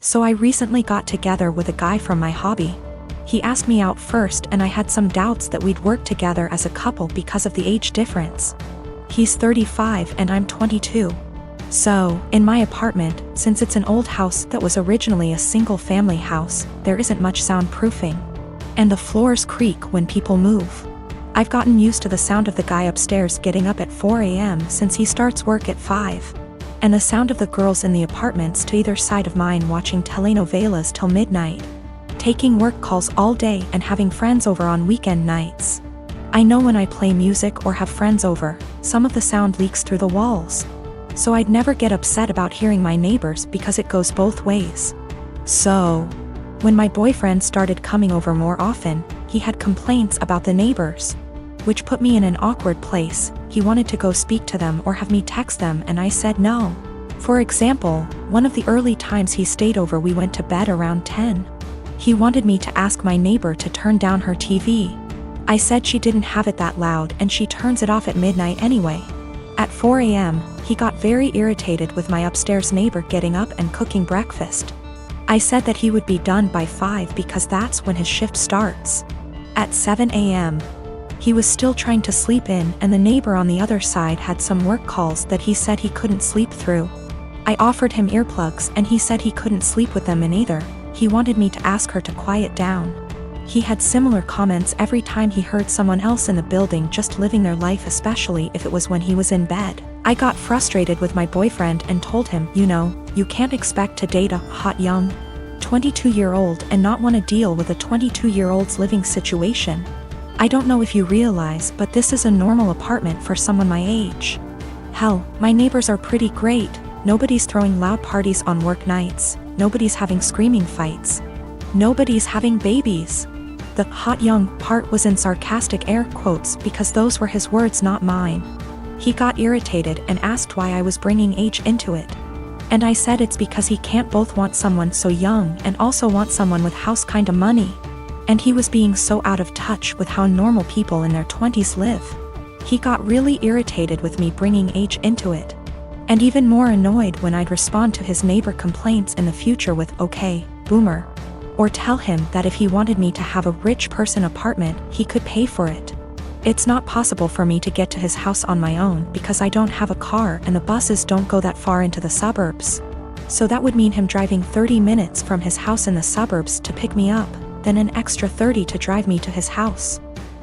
So I recently got together with a guy from my hobby. He asked me out first and I had some doubts that we'd work together as a couple because of the age difference. He's 35 and I'm 22. So, in my apartment, since it's an old house that was originally a single-family house, there isn't much soundproofing. And the floors creak when people move. I've gotten used to the sound of the guy upstairs getting up at 4 a.m. since he starts work at 5. And the sound of the girls in the apartments to either side of mine watching telenovelas till midnight, taking work calls all day and having friends over on weekend nights. I know when I play music or have friends over, some of the sound leaks through the walls. So I'd never get upset about hearing my neighbors because it goes both ways. So, when my boyfriend started coming over more often, he had complaints about the neighbors, which put me in an awkward place. He wanted to go speak to them or have me text them and I said no. For example, one of the early times he stayed over we went to bed around 10. He wanted me to ask my neighbor to turn down her TV. I said she didn't have it that loud and she turns it off at midnight anyway. At 4 a.m., he got very irritated with my upstairs neighbor getting up and cooking breakfast. I said that he would be done by 5 because that's when his shift starts. At 7 a.m., he was still trying to sleep in and the neighbor on the other side had some work calls that he said he couldn't sleep through. I offered him earplugs and he said he couldn't sleep with them in either. He wanted me to ask her to quiet down. He had similar comments every time he heard someone else in the building just living their life, especially if it was when he was in bed. I got frustrated with my boyfriend and told him, you can't expect to date a hot young 22-year-old and not want to deal with a 22-year-old's living situation. I don't know if you realize, but this is a normal apartment for someone my age. Hell, my neighbors are pretty great. Nobody's throwing loud parties on work nights. Nobody's having screaming fights. Nobody's having babies. The hot young part was in sarcastic air quotes because those were his words, not mine. He got irritated and asked why I was bringing age into it. And I said it's because he can't both want someone so young and also want someone with house kinda money. And he was being so out of touch with how normal people in their 20s live. He got really irritated with me bringing age into it. And even more annoyed when I'd respond to his neighbor complaints in the future with, okay, boomer. Or tell him that if he wanted me to have a rich person apartment, he could pay for it. It's not possible for me to get to his house on my own because I don't have a car and the buses don't go that far into the suburbs. So that would mean him driving 30 minutes from his house in the suburbs to pick me up, then an extra 30 to drive me to his house.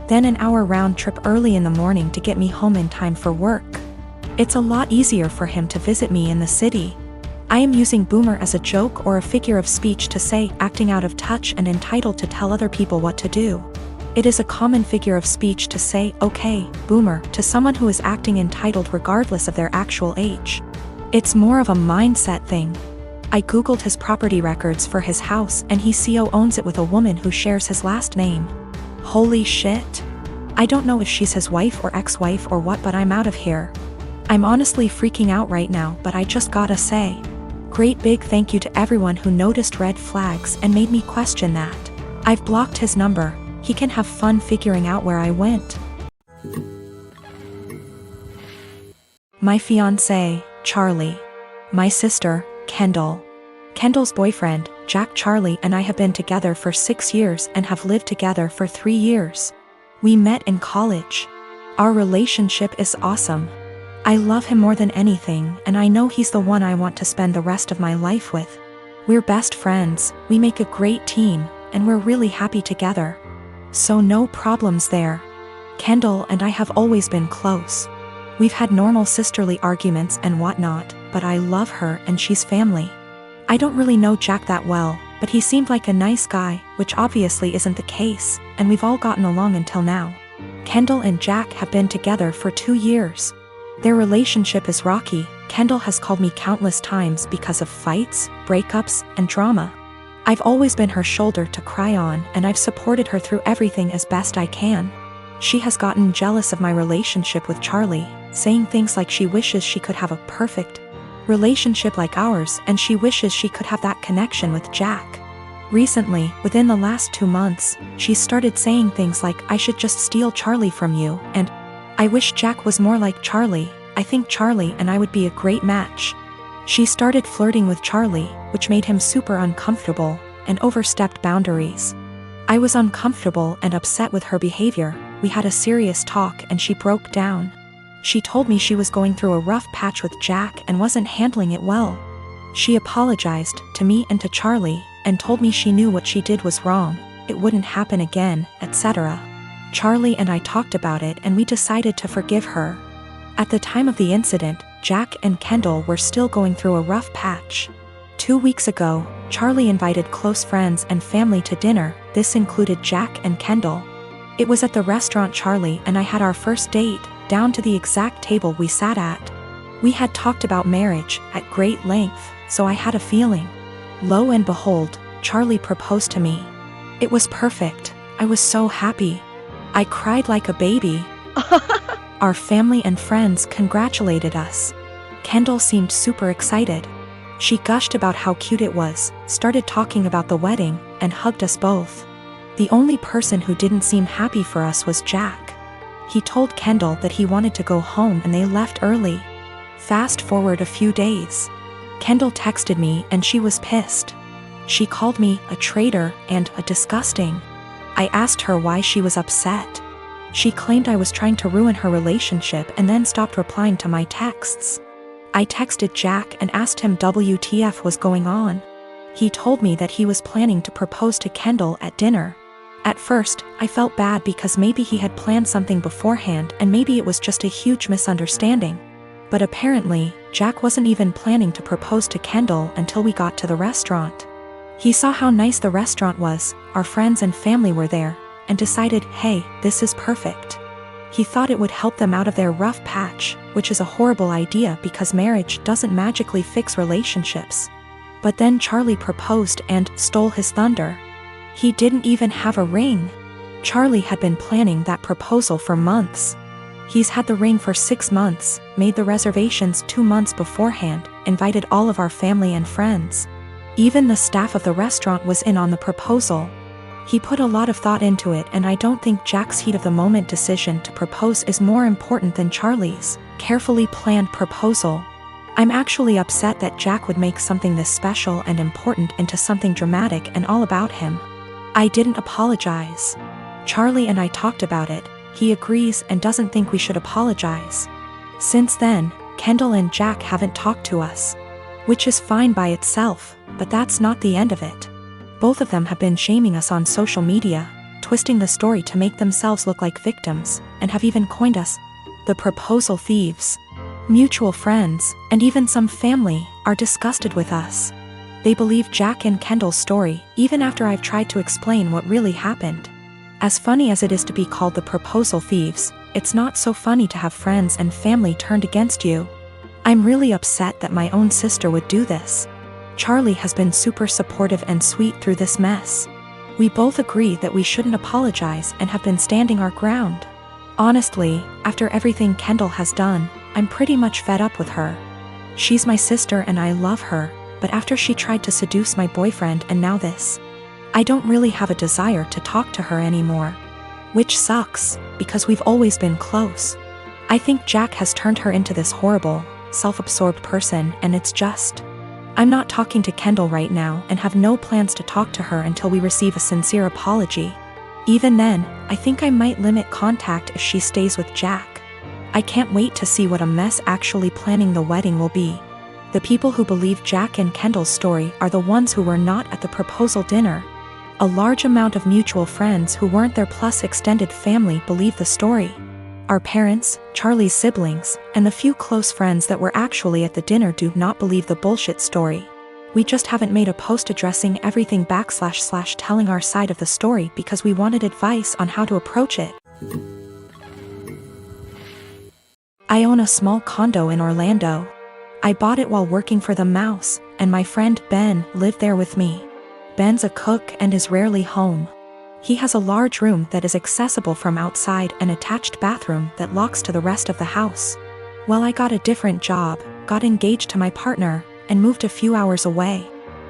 Then an hour round trip early in the morning to get me home in time for work. It's a lot easier for him to visit me in the city. I am using boomer as a joke or a figure of speech to say acting out of touch and entitled to tell other people what to do. It is a common figure of speech to say, okay, boomer, to someone who is acting entitled regardless of their actual age. It's more of a mindset thing. I googled his property records for his house and he CO owns it with a woman who shares his last name. Holy shit. I don't know if she's his wife or ex-wife or what, but I'm out of here. I'm honestly freaking out right now, but I just gotta say, great big thank you to everyone who noticed red flags and made me question that. I've blocked his number. He can have fun figuring out where I went. My fiancé, Charlie. My sister, Kendall. Kendall's boyfriend, Jack. Charlie and I have been together for 6 years and have lived together for 3 years. We met in college. Our relationship is awesome. I love him more than anything and I know he's the one I want to spend the rest of my life with. We're best friends, we make a great team, and we're really happy together. So no problems there. Kendall and I have always been close. We've had normal sisterly arguments and whatnot, but I love her and she's family. I don't really know Jack that well, but he seemed like a nice guy, which obviously isn't the case, and we've all gotten along until now. Kendall and Jack have been together for 2 years. Their relationship is rocky. Kendall has called me countless times because of fights, breakups, and drama. I've always been her shoulder to cry on and I've supported her through everything as best I can. She has gotten jealous of my relationship with Charlie, saying things like she wishes she could have a perfect relationship like ours and she wishes she could have that connection with Jack. Recently, within the last 2 months, she started saying things like I should just steal Charlie from you and I wish Jack was more like Charlie. I think Charlie and I would be a great match. She started flirting with Charlie, which made him super uncomfortable, and overstepped boundaries. I was uncomfortable and upset with her behavior. We had a serious talk and she broke down. She told me she was going through a rough patch with Jack and wasn't handling it well. She apologized to me and to Charlie, and told me she knew what she did was wrong, it wouldn't happen again, etc. Charlie and I talked about it and we decided to forgive her. At the time of the incident, Jack and Kendall were still going through a rough patch. 2 weeks ago, Charlie invited close friends and family to dinner. This included Jack and Kendall. It was at the restaurant Charlie and I had our first date, down to the exact table we sat at. We had talked about marriage at great length, so I had a feeling. Lo and behold, Charlie proposed to me. It was perfect. I was so happy. I cried like a baby. Our family and friends congratulated us. Kendall seemed super excited. She gushed about how cute it was, started talking about the wedding, and hugged us both. The only person who didn't seem happy for us was Jack. He told Kendall that he wanted to go home and they left early. Fast forward a few days. Kendall texted me and she was pissed. She called me a traitor and a disgusting. I asked her why she was upset. She claimed I was trying to ruin her relationship and then stopped replying to my texts. I texted Jack and asked him WTF was going on. He told me that he was planning to propose to Kendall at dinner. At first, I felt bad because maybe he had planned something beforehand and maybe it was just a huge misunderstanding. But apparently, Jack wasn't even planning to propose to Kendall until we got to the restaurant. He saw how nice the restaurant was, our friends and family were there, and decided, hey, this is perfect. He thought it would help them out of their rough patch, which is a horrible idea because marriage doesn't magically fix relationships. But then Charlie proposed and stole his thunder. He didn't even have a ring. Charlie had been planning that proposal for months. He's had the ring for 6 months, made the reservations 2 months beforehand, invited all of our family and friends. Even the staff of the restaurant was in on the proposal. He put a lot of thought into it, and I don't think Jack's heat of the moment decision to propose is more important than Charlie's carefully planned proposal. I'm actually upset that Jack would make something this special and important into something dramatic and all about him. I didn't apologize. Charlie and I talked about it. He agrees and doesn't think we should apologize. Since then, Kendall and Jack haven't talked to us. Which is fine by itself, but that's not the end of it. Both of them have been shaming us on social media, twisting the story to make themselves look like victims, and have even coined us the proposal thieves. Mutual friends, and even some family, are disgusted with us. They believe Jack and Kendall's story, even after I've tried to explain what really happened. As funny as it is to be called the proposal thieves, it's not so funny to have friends and family turned against you. I'm really upset that my own sister would do this. Charlie has been super supportive and sweet through this mess. We both agree that we shouldn't apologize and have been standing our ground. Honestly, after everything Kendall has done, I'm pretty much fed up with her. She's my sister and I love her, but after she tried to seduce my boyfriend and now this, I don't really have a desire to talk to her anymore. Which sucks, because we've always been close. I think Jack has turned her into this horrible, self-absorbed person, and it's just... I'm not talking to Kendall right now and have no plans to talk to her until we receive a sincere apology. Even then, I think I might limit contact if she stays with Jack. I can't wait to see what a mess actually planning the wedding will be. The people who believe Jack and Kendall's story are the ones who were not at the proposal dinner. A large amount of mutual friends who weren't there plus extended family believe the story. Our parents, Charlie's siblings, and the few close friends that were actually at the dinner do not believe the bullshit story. We just haven't made a post addressing everything / telling our side of the story because we wanted advice on how to approach it. I own a small condo in Orlando. I bought it while working for the Mouse, and my friend Ben lived there with me. Ben's a cook and is rarely home. He has a large room that is accessible from outside and attached bathroom that locks to the rest of the house. Well, I got a different job, got engaged to my partner, and moved a few hours away.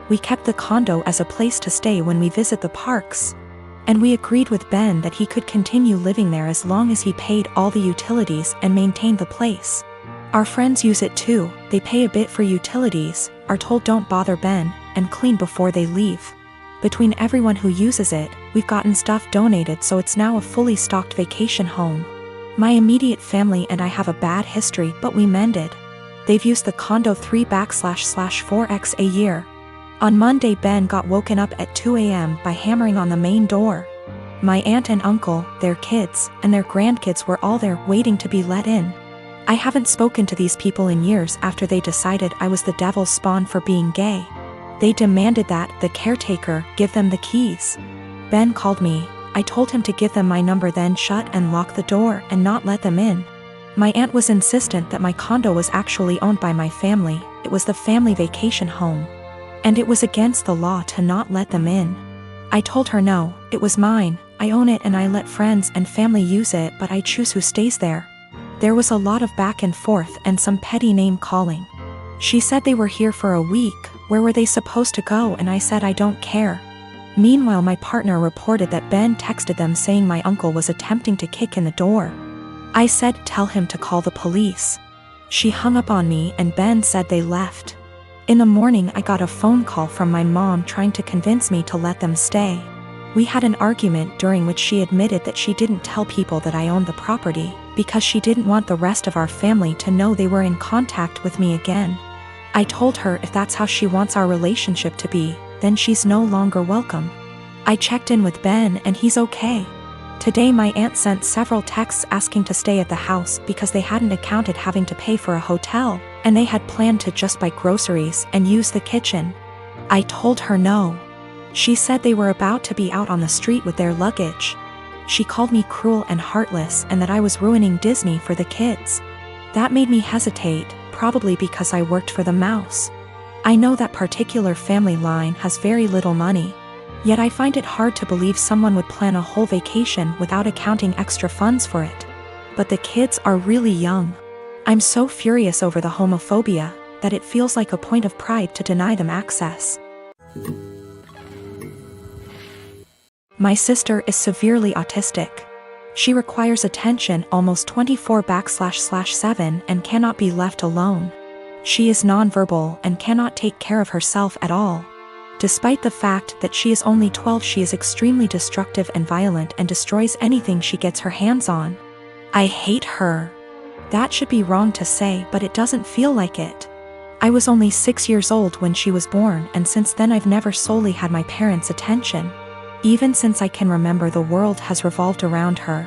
We kept the condo as a place to stay when we visit the parks. And we agreed with Ben that he could continue living there as long as he paid all the utilities and maintained the place. Our friends use it too, they pay a bit for utilities, are told don't bother Ben, and clean before they leave. Between everyone who uses it, we've gotten stuff donated so it's now a fully stocked vacation home. My immediate family and I have a bad history but we mended. They've used the condo 3/4x a year. On Monday Ben got woken up at 2 a.m. by hammering on the main door. My aunt and uncle, their kids, and their grandkids were all there waiting to be let in. I haven't spoken to these people in years after they decided I was the devil's spawn for being gay. They demanded that the caretaker give them the keys. Ben called me. I told him to give them my number, then shut and lock the door and not let them in. My aunt was insistent that my condo was actually owned by my family, it was the family vacation home. And it was against the law to not let them in. I told her no, it was mine, I own it and I let friends and family use it but I choose who stays there. There was a lot of back and forth and some petty name calling. She said they were here for a week, where were they supposed to go, and I said I don't care. Meanwhile my partner reported that Ben texted them saying my uncle was attempting to kick in the door. I said tell him to call the police. She hung up on me and Ben said they left. In the morning I got a phone call from my mom trying to convince me to let them stay. We had an argument during which she admitted that she didn't tell people that I owned the property, because she didn't want the rest of our family to know they were in contact with me again. I told her if that's how she wants our relationship to be, then she's no longer welcome. I checked in with Ben and he's okay. Today my aunt sent several texts asking to stay at the house because they hadn't accounted having to pay for a hotel, and they had planned to just buy groceries and use the kitchen. I told her no. She said they were about to be out on the street with their luggage. She called me cruel and heartless and that I was ruining Disney for the kids. That made me hesitate, probably because I worked for the mouse. I know that particular family line has very little money. Yet I find it hard to believe someone would plan a whole vacation without accounting extra funds for it. But the kids are really young. I'm so furious over the homophobia that it feels like a point of pride to deny them access. My sister is severely autistic. She requires attention almost 24/7 and cannot be left alone. She is nonverbal and cannot take care of herself at all. Despite the fact that she is only 12, she is extremely destructive and violent and destroys anything she gets her hands on. I hate her. That should be wrong to say, but it doesn't feel like it. I was only 6 years old when she was born, and since then I've never solely had my parents' attention. Even since I can remember, the world has revolved around her.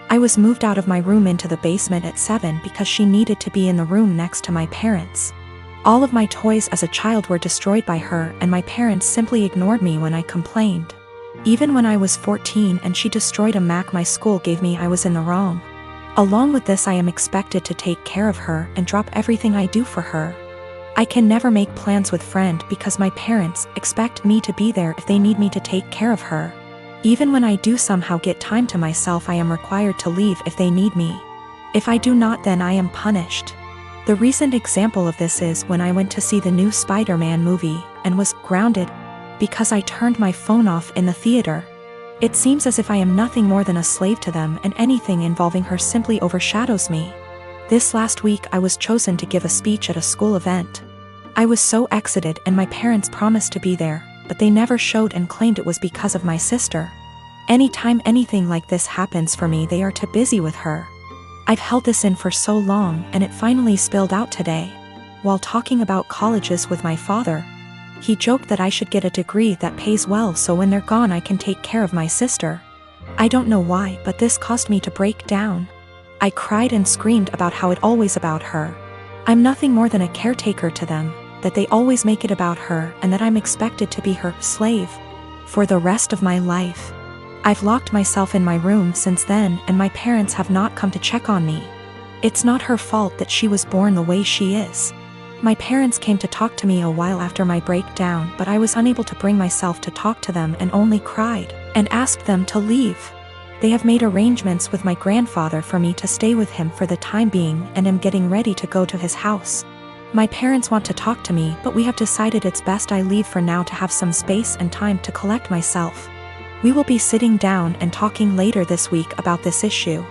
I was moved out of my room into the basement at 7 because she needed to be in the room next to my parents. All of my toys as a child were destroyed by her, and my parents simply ignored me when I complained. Even when I was 14 and she destroyed a Mac my school gave me, I was in the wrong. Along with this, I am expected to take care of her and drop everything I do for her. I can never make plans with friend because my parents expect me to be there if they need me to take care of her. Even when I do somehow get time to myself, I am required to leave if they need me. If I do not, then I am punished. The recent example of this is when I went to see the new Spider-Man movie and was grounded because I turned my phone off in the theater. It seems as if I am nothing more than a slave to them, and anything involving her simply overshadows me. This last week I was chosen to give a speech at a school event. I was so excited and my parents promised to be there, but they never showed and claimed it was because of my sister. Anytime anything like this happens for me, they are too busy with her. I've held this in for so long, and it finally spilled out today. While talking about colleges with my father, he joked that I should get a degree that pays well so when they're gone I can take care of my sister. I don't know why, but this caused me to break down. I cried and screamed about how it always about her. I'm nothing more than a caretaker to them, that they always make it about her, and that I'm expected to be her slave for the rest of my life. I've locked myself in my room since then, and my parents have not come to check on me. It's not her fault that she was born the way she is. My parents came to talk to me a while after my breakdown, but I was unable to bring myself to talk to them and only cried and asked them to leave. They have made arrangements with my grandfather for me to stay with him for the time being, and am getting ready to go to his house. My parents want to talk to me, but we have decided it's best I leave for now to have some space and time to collect myself. We will be sitting down and talking later this week about this issue.